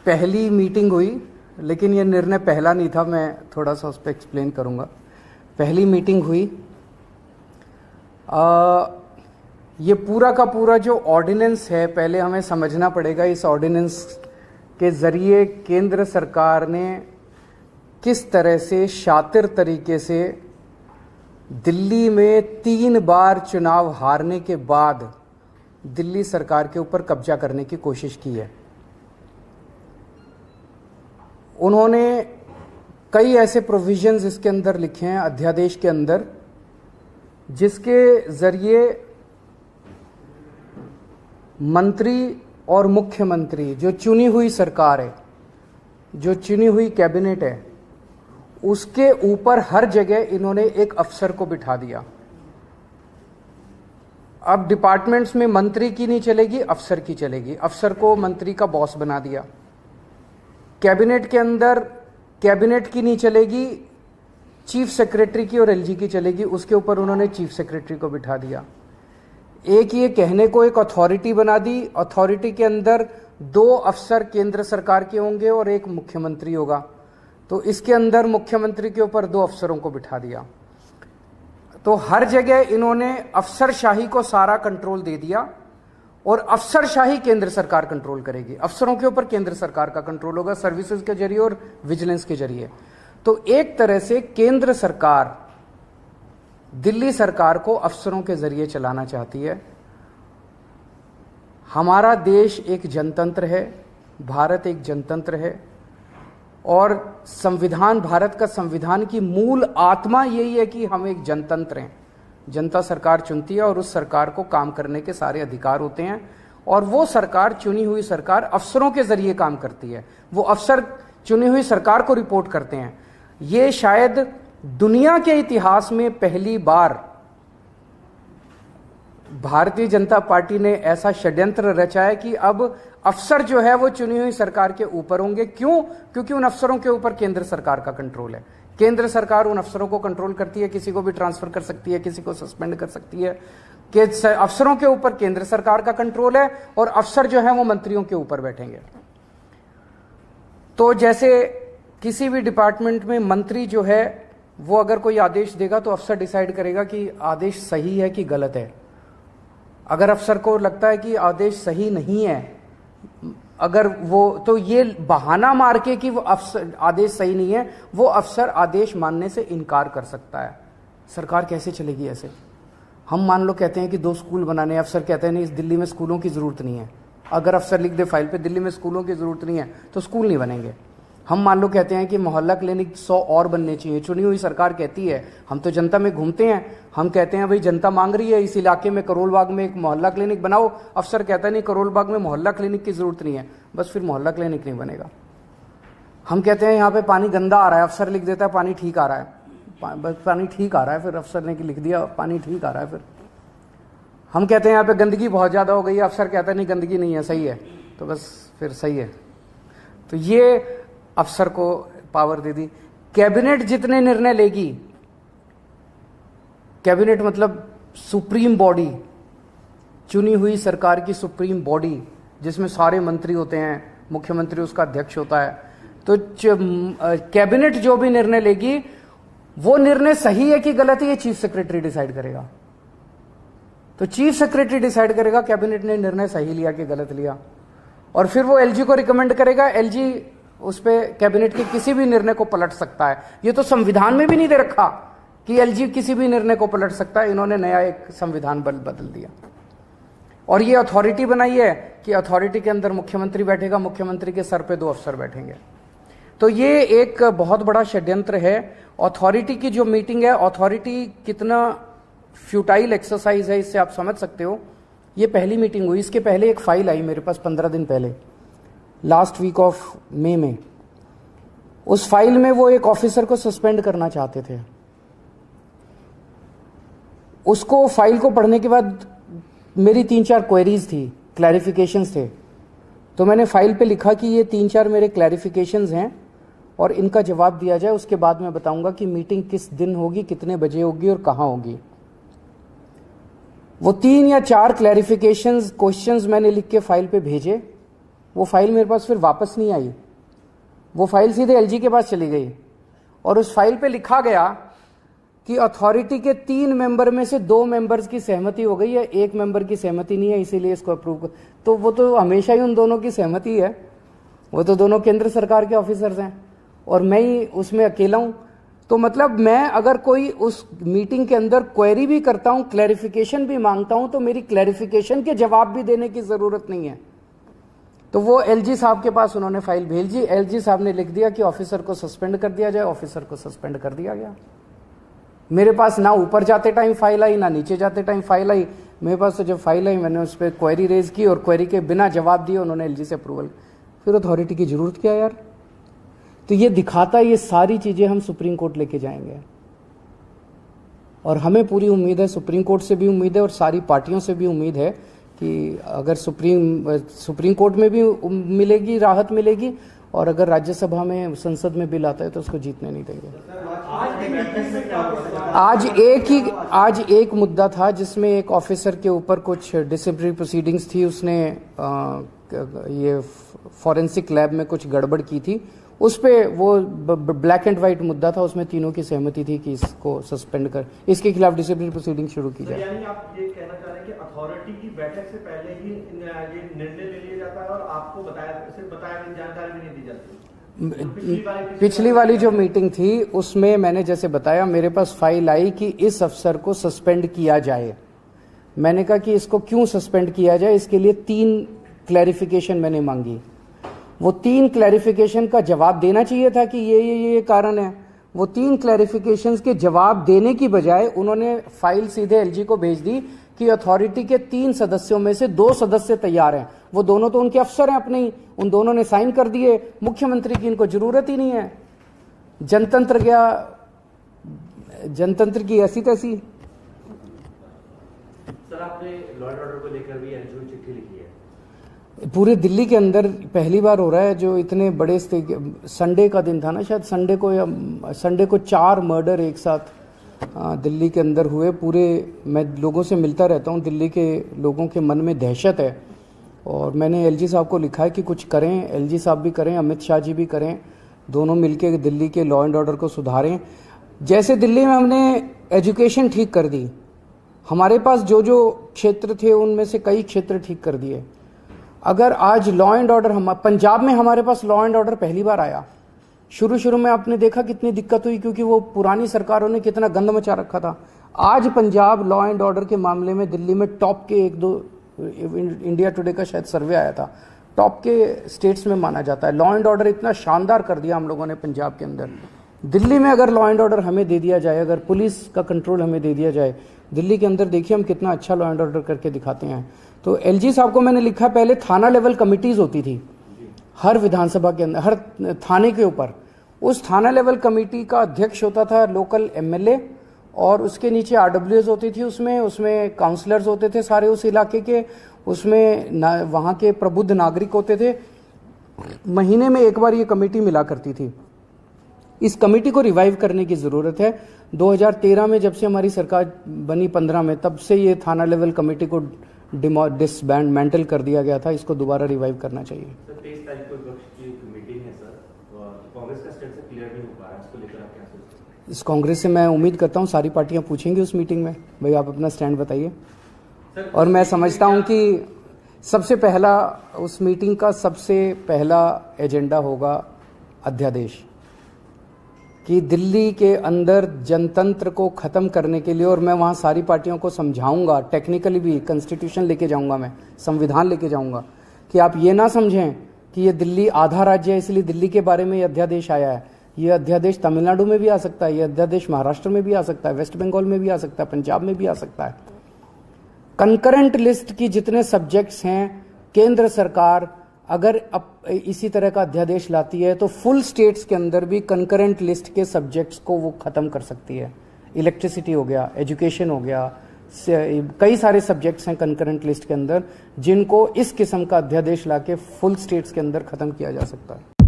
पहली मीटिंग हुई, लेकिन ये निर्णय पहला नहीं था, मैं थोड़ा सा उस पर एक्सप्लेन करूँगा। पहली मीटिंग हुई, ये पूरा का पूरा जो ऑर्डिनेंस है, पहले हमें समझना पड़ेगा इस ऑर्डिनेंस के ज़रिए केंद्र सरकार ने किस तरह से शातिर तरीके से दिल्ली में 3 बार चुनाव हारने के बाद दिल्ली सरकार के ऊपर कब्जा करने की कोशिश की है। उन्होंने कई ऐसे प्रोविजंस इसके अंदर लिखे हैं, अध्यादेश के अंदर, जिसके ज़रिए मंत्री और मुख्यमंत्री, जो चुनी हुई सरकार है, जो चुनी हुई कैबिनेट है, उसके ऊपर हर जगह इन्होंने एक अफसर को बिठा दिया। अब डिपार्टमेंट्स में मंत्री की नहीं चलेगी, अफसर की चलेगी। अफसर को मंत्री का बॉस बना दिया। कैबिनेट के अंदर कैबिनेट की नहीं चलेगी, चीफ सेक्रेटरी की और एलजी की चलेगी, उसके ऊपर उन्होंने चीफ सेक्रेटरी को बिठा दिया। एक ये कहने को एक अथॉरिटी बना दी, अथॉरिटी के अंदर 2 अफसर केंद्र सरकार के होंगे और एक मुख्यमंत्री होगा, तो इसके अंदर मुख्यमंत्री के ऊपर 2 अफसरों को बिठा दिया। तो हर जगह इन्होंने अफसरशाही को सारा कंट्रोल दे दिया और अफसरशाही केंद्र सरकार कंट्रोल करेगी। अफसरों के ऊपर केंद्र सरकार का कंट्रोल होगा, सर्विसेज के जरिए और विजिलेंस के जरिए। तो एक तरह से केंद्र सरकार दिल्ली सरकार को अफसरों के जरिए चलाना चाहती है। हमारा देश एक जनतंत्र है, भारत एक जनतंत्र है, और संविधान, भारत का संविधान की मूल आत्मा यही है कि हम एक जनतंत्र हैं। जनता सरकार चुनती है और उस सरकार को काम करने के सारे अधिकार होते हैं, और वो सरकार, चुनी हुई सरकार, अफसरों के जरिए काम करती है। वो अफसर चुनी हुई सरकार को रिपोर्ट करते हैं। ये शायद दुनिया के इतिहास में पहली बार भारतीय जनता पार्टी ने ऐसा षड्यंत्र रचा है कि अब अफसर जो है वो चुनी हुई सरकार के ऊपर होंगे। क्यों? क्योंकि उन अफसरों के ऊपर केंद्र सरकार का कंट्रोल है। केंद्र सरकार उन अफसरों को कंट्रोल करती है, किसी को भी ट्रांसफर कर सकती है, किसी को सस्पेंड कर सकती है। कि अफसरों के ऊपर केंद्र सरकार का कंट्रोल है और अफसर जो है वो मंत्रियों के ऊपर बैठेंगे। तो जैसे किसी भी डिपार्टमेंट में मंत्री जो है वो अगर कोई आदेश देगा तो अफसर डिसाइड करेगा कि आदेश सही है कि गलत है। अगर अफसर को लगता है कि आदेश सही नहीं है, अगर वो, तो ये बहाना मार के कि वो अफसर आदेश सही नहीं है, वो अफसर आदेश मानने से इनकार कर सकता है। सरकार कैसे चलेगी ऐसे? हम मान लो कहते हैं कि 2 स्कूल बनाने, अफसर कहते हैं नहीं, इस दिल्ली में स्कूलों की जरूरत नहीं है। अगर अफसर लिख दे फाइल पे दिल्ली में स्कूलों की जरूरत नहीं है तो स्कूल नहीं बनेंगे। हम मान लो कहते हैं कि मोहल्ला क्लिनिक 100 और बनने चाहिए। चुनी हुई सरकार कहती है, हम तो जनता में घूमते हैं, हम कहते हैं भाई जनता मांग रही है इस इलाके में करोल बाग में एक मोहल्ला क्लिनिक बनाओ। अफसर कहता है नहीं, करोल बाग में मोहल्ला क्लिनिक की जरूरत नहीं है, बस फिर मोहल्ला क्लिनिक नहीं बनेगा। हम कहते हैं यहाँ पे पानी गंदा आ रहा है, अफसर लिख देता है पानी ठीक आ रहा है, बस पानी ठीक आ रहा है, फिर अफसर ने लिख दिया पानी ठीक आ रहा है। फिर हम कहते हैं यहाँ पे गंदगी बहुत ज्यादा हो गई है, अफसर कहता है नहीं गंदगी नहीं है, सही है, तो बस फिर सही है। तो ये अफसर को पावर दे दी। कैबिनेट जितने निर्णय लेगी, कैबिनेट मतलब सुप्रीम बॉडी, चुनी हुई सरकार की सुप्रीम बॉडी, जिसमें सारे मंत्री होते हैं, मुख्यमंत्री उसका अध्यक्ष होता है। तो कैबिनेट जो भी निर्णय लेगी वो निर्णय सही है कि गलत है, ये चीफ सेक्रेटरी डिसाइड करेगा। तो चीफ सेक्रेटरी डिसाइड करेगा कैबिनेट ने निर्णय सही लिया कि गलत लिया, और फिर वो एलजी को रिकमेंड करेगा। एलजी उस पे कैबिनेट के किसी भी निर्णय को पलट सकता है। ये तो संविधान में भी नहीं दे रखा कि एलजी किसी भी निर्णय को पलट सकता है। इन्होंने नया एक संविधान बदल दिया और ये अथॉरिटी बनाई है कि अथॉरिटी के अंदर मुख्यमंत्री बैठेगा, मुख्यमंत्री के सर पे 2 अफसर बैठेंगे। तो ये एक बहुत बड़ा षड्यंत्र है। अथॉरिटी की जो मीटिंग है, अथॉरिटी कितना फ्यूटाइल एक्सरसाइज है इससे आप समझ सकते हो। ये पहली मीटिंग हुई, इसके पहले एक फाइल आई मेरे पास 15 दिन पहले, लास्ट वीक ऑफ मई में। उस फाइल में वो एक ऑफिसर को सस्पेंड करना चाहते थे। उसको फाइल को पढ़ने के बाद मेरी 3-4 क्वेरीज थी, क्लैरिफिकेशंस थे। तो मैंने फाइल पे लिखा कि ये 3-4 मेरे क्लैरिफिकेशंस हैं और इनका जवाब दिया जाए। उसके बाद मैं बताऊंगा कि मीटिंग किस दिन होगी, कितने बजे होगी और कहाँ होगी। वो 3 या 4 क्लैरिफिकेशंस, क्वेश्चंस मैंने लिख के फाइल पे भेजे वो फाइल मेरे पास फिर वापस नहीं आई, वो फाइल सीधे एलजी के पास चली गई और उस फाइल पे लिखा गया कि अथॉरिटी के 3 मेंबर में से 2 मेंबर्स की सहमति हो गई है, 1 मेंबर की सहमति नहीं है, इसीलिए इसको अप्रूव कर। तो वो तो हमेशा ही उन दोनों की सहमति है, वो तो दोनों केंद्र सरकार के ऑफिसर्स हैं और मैं ही उसमें अकेला हूं। तो मतलब मैं अगर कोई उस मीटिंग के अंदर क्वेरी भी करता हूं, क्लैरिफिकेशन भी मांगता हूं, तो मेरी क्लैरिफिकेशन के जवाब भी देने की जरूरत नहीं है। तो वो एलजी साहब के पास उन्होंने फाइल भेज दी, एलजी साहब ने लिख दिया कि ऑफिसर को सस्पेंड कर दिया जाए, ऑफिसर को सस्पेंड कर दिया गया। मेरे पास ना ऊपर जाते टाइम फाइल आई, ना नीचे जाते टाइम फाइल आई। मेरे पास तो जब फाइल आई मैंने उस पर क्वेरी रेज की और क्वेरी के बिना जवाब दिए उन्होंने एलजी से अप्रूवल। फिर अथॉरिटी की जरूरत क्या यार? तो ये दिखाता है, ये सारी चीजें हम सुप्रीम कोर्ट लेके जाएंगे और हमें पूरी उम्मीद है, सुप्रीम कोर्ट से भी उम्मीद है और सारी पार्टियों से भी उम्मीद है कि अगर सुप्रीम कोर्ट में भी मिलेगी, राहत मिलेगी और अगर राज्यसभा में, संसद में बिल आता है तो उसको जीतने नहीं देंगे। आज एक मुद्दा था जिसमें एक ऑफिसर के ऊपर कुछ डिसिप्लिनरी प्रोसीडिंग्स थी, उसने ये फॉरेंसिक लैब में कुछ गड़बड़ की थी, उस पे वो ब्लैक एंड व्हाइट मुद्दा था, उसमें तीनों की सहमति थी कि इसको सस्पेंड कर, इसके खिलाफ डिसिप्लिनरी प्रोसीडिंग शुरू की जाए। यानी आप ये कहना चाह रहे हैं कि अथॉरिटी की बैठक से पहले ही ये निर्णय ले लिया जाता है और आपको सिर्फ जानकारी भी नहीं दी जाती? पिछली वाली जो मीटिंग थी उसमें मैंने जैसे बताया, मेरे पास फाइल आई कि इस अफसर को सस्पेंड किया जाए। मैंने कहा कि इसको क्यों सस्पेंड किया जाए, इसके लिए 3 क्लैरिफिकेशन मैंने मांगी। वो 3 क्लैरिफिकेशन का जवाब देना चाहिए था कि ये कारण है। वो 3 क्लैरिफिकेशंस के जवाब देने की बजाय उन्होंने फाइल सीधे एलजी को भेज दी कि अथॉरिटी के 3 सदस्यों में से 2 सदस्य तैयार हैं। वो दोनों तो उनके अफसर हैं अपने ही, उन दोनों ने साइन कर दिए, मुख्यमंत्री की इनको जरूरत ही नहीं है। जनतंत्र क्या, जनतंत्र की ऐसी तैसी। सर आपने लॉ एंड ऑर्डर को लेकर भी एलजी को चिट्ठी लिखी है? पूरे दिल्ली के अंदर पहली बार हो रहा है जो इतने बड़े, संडे का दिन था ना शायद, संडे को 4 मर्डर एक साथ दिल्ली के अंदर हुए। पूरे, मैं लोगों से मिलता रहता हूँ, दिल्ली के लोगों के मन में दहशत है और मैंने एलजी साहब को लिखा है कि कुछ करें, एलजी साहब भी करें, अमित शाह जी भी करें, दोनों मिलके दिल्ली के लॉ एंड ऑर्डर को सुधारें। जैसे दिल्ली में हमने एजुकेशन ठीक कर दी, हमारे पास जो जो क्षेत्र थे उनमें से कई क्षेत्र ठीक कर दिए। अगर आज लॉ एंड ऑर्डर, हम पंजाब में हमारे पास लॉ एंड ऑर्डर पहली बार आया। शुरू में आपने देखा कितनी दिक्कत हुई क्योंकि वो पुरानी सरकारों ने कितना गंद मचा रखा था। आज पंजाब लॉ एंड ऑर्डर के मामले में दिल्ली में टॉप के 1-2, इंडिया टुडे का शायद सर्वे आया था, टॉप के स्टेट्स में माना जाता है। लॉ एंड ऑर्डर इतना शानदार कर दिया हम लोगों ने पंजाब के अंदर। दिल्ली में अगर लॉ एंड ऑर्डर हमें दे दिया जाए, अगर पुलिस का कंट्रोल हमें दे दिया जाए दिल्ली के अंदर, देखिए हम कितना अच्छा लॉ एंड ऑर्डर करके दिखाते हैं। तो एलजी साहब को मैंने लिखा, पहले थाना लेवल कमिटीज होती थी हर विधानसभा के अंदर, हर थाने के ऊपर। उस थाना लेवल कमेटी का अध्यक्ष होता था लोकल एमएलए और उसके नीचे आरडब्ल्यूएस होती थी, उसमें काउंसलर्स होते थे सारे उस इलाके के, उसमें वहां के प्रबुद्ध नागरिक होते थे। महीने में एक बार ये कमेटी मिला करती थी। इस कमेटी को रिवाइव करने की जरूरत है। 2013 में जब से हमारी सरकार बनी 15 में, तब से ये थाना लेवल कमेटी को डिसबैंडल कर दिया गया था, इसको दोबारा रिवाइव करना चाहिए। सर 23 तारीख को विपक्ष की मीटिंग है सर, कांग्रेस का स्टैंड क्लियर नहीं हो पा रहा है, इसको लेकर आप क्या सोचते हैं? इस कांग्रेस से मैं उम्मीद करता हूँ सारी पार्टियां पूछेंगी उस मीटिंग में, भाई आप अपना स्टैंड बताइए। और मैं समझता हूं कि सबसे पहला, उस मीटिंग का सबसे पहला एजेंडा होगा अध्यादेश, कि दिल्ली के अंदर जनतंत्र को खत्म करने के लिए, और मैं वहां सारी पार्टियों को समझाऊंगा, टेक्निकली भी कॉन्स्टिट्यूशन लेके जाऊंगा, मैं संविधान लेके जाऊंगा, कि आप ये ना समझें कि ये दिल्ली आधा राज्य है इसलिए दिल्ली के बारे में ये अध्यादेश आया है। ये अध्यादेश तमिलनाडु में भी आ सकता है, ये अध्यादेश महाराष्ट्र में भी आ सकता है, वेस्ट बंगाल में भी आ सकता है, पंजाब में भी आ सकता है। कंकरेंट लिस्ट की जितने सब्जेक्ट्स हैं, केंद्र सरकार अगर इसी तरह का अध्यादेश लाती है तो फुल स्टेट्स के अंदर भी कंकरेंट लिस्ट के सब्जेक्ट्स को वो खत्म कर सकती है। इलेक्ट्रिसिटी हो गया, एजुकेशन हो गया, कई सारे सब्जेक्ट्स हैं कंकरेंट लिस्ट के अंदर जिनको इस किस्म का अध्यादेश लाके फुल स्टेट्स के अंदर खत्म किया जा सकता है।